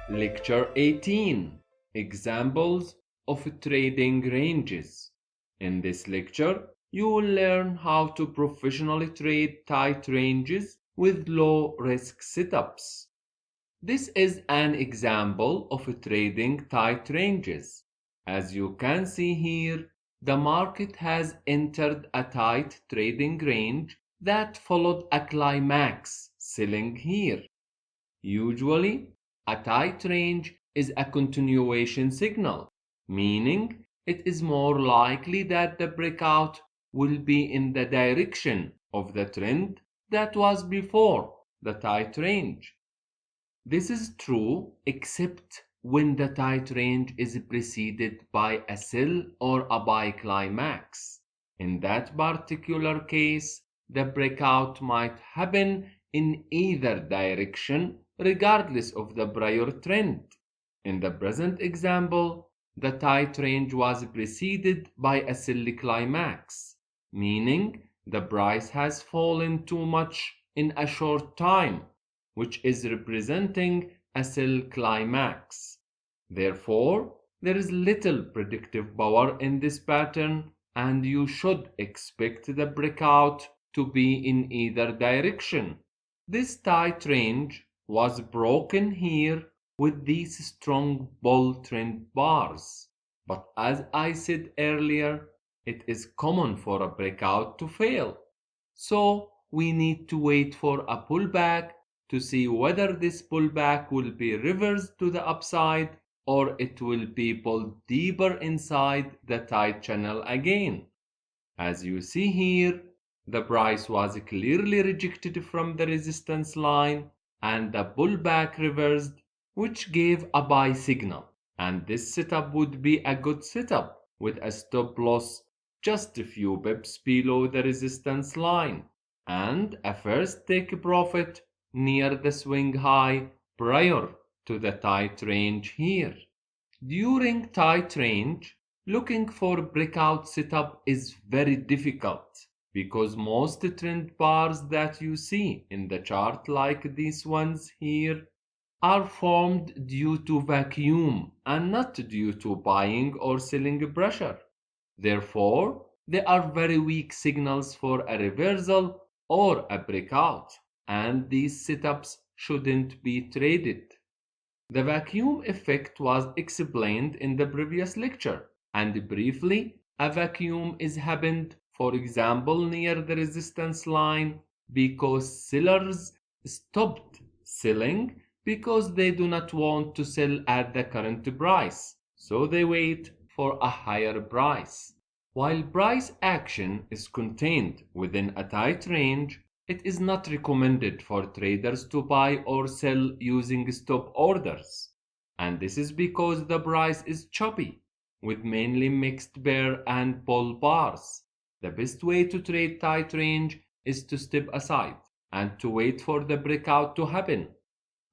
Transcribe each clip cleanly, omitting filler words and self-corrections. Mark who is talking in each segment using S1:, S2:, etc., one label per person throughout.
S1: Lecture 18: Examples of Trading Ranges. In this lecture, you will learn how to professionally trade tight ranges with low-risk setups. This is an example of trading tight ranges. As you can see here, the market has entered a tight trading range that followed a climax selling here. Usually, a tight range is a continuation signal, meaning it is more likely that the breakout will be in the direction of the trend that was before the tight range. This is true except when the tight range is preceded by a sell or a buy climax. In that particular case, the breakout might happen in either direction regardless of the prior trend. In the present example, the tight range was preceded by a sell climax, meaning the price has fallen too much in a short time, which is representing a sell climax. Therefore, there is little predictive power in this pattern, and you should expect the breakout to be in either direction. This tight range was broken here with these strong bull trend bars. But as I said earlier, it is common for a breakout to fail. So we need to wait for a pullback to see whether this pullback will be reversed to the upside or it will be pulled deeper inside the tight channel again. As you see here, the price was clearly rejected from the resistance line and the pullback reversed, which gave a buy signal. And this setup would be a good setup with a stop loss just a few pips below the resistance line and a first take profit near the swing high prior to the tight range here. During tight range, looking for breakout setup is very difficult because most trend bars that you see in the chart, like these ones here, are formed due to vacuum and not due to buying or selling pressure. Therefore, they are very weak signals for a reversal or a breakout, and these setups shouldn't be traded. The vacuum effect was explained in the previous lecture, and briefly, a vacuum is happened, for example, near the resistance line because sellers stopped selling because they do not want to sell at the current price, so they wait for a higher price. While price action is contained within a tight range, it is not recommended for traders to buy or sell using stop orders. And this is because the price is choppy, with mainly mixed bear and bull bars. The best way to trade tight range is to step aside and to wait for the breakout to happen.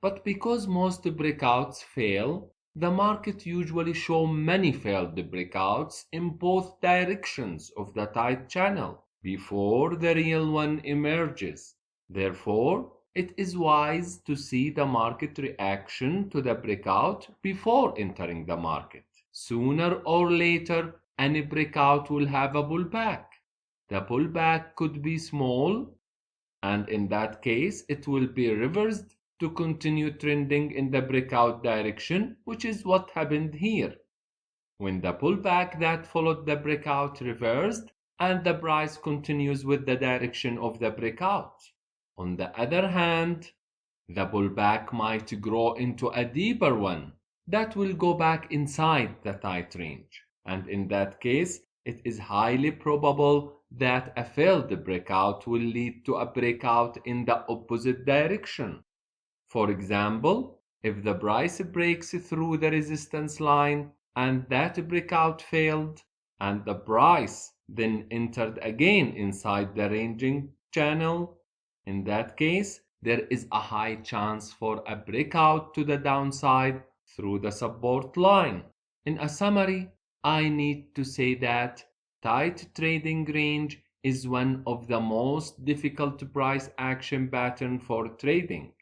S1: But because most breakouts fail, the market usually shows many failed breakouts in both directions of the tight channel before the real one emerges. Therefore, it is wise to see the market reaction to the breakout before entering the market. Sooner or later, any breakout will have a pullback. The pullback could be small, and in that case, it will be reversed to continue trending in the breakout direction, which is what happened here. When the pullback that followed the breakout reversed and the price continues with the direction of the breakout. On the other hand, the pullback might grow into a deeper one that will go back inside the tight range, and in that case, it is highly probable that a failed breakout will lead to a breakout in the opposite direction. For example, if the price breaks through the resistance line and that breakout failed, and the price then entered again inside the ranging channel, in that case, there is a high chance for a breakout to the downside through the support line. In a summary, I need to say that tight trading range is one of the most difficult price action pattern for trading.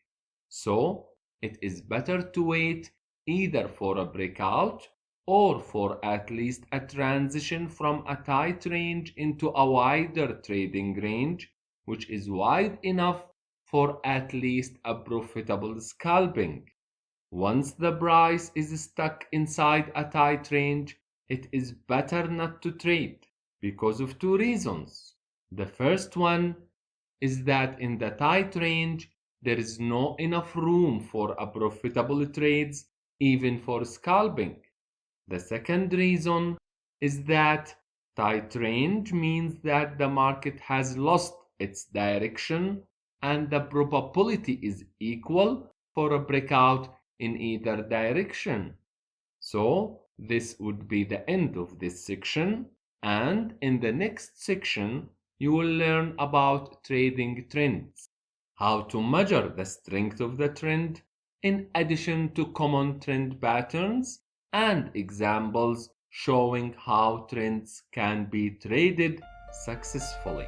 S1: So, it is better to wait either for a breakout or for at least a transition from a tight range into a wider trading range, which is wide enough for at least a profitable scalping. Once the price is stuck inside a tight range, it is better not to trade because of two reasons. The first one is that in the tight range, there is no enough room for a profitable trades, even for scalping. The second reason is that tight range means that the market has lost its direction and the probability is equal for a breakout in either direction. So this would be the end of this section, and in the next section you will learn about trading trends, how to measure the strength of the trend, in addition to common trend patterns and examples showing how trends can be traded successfully.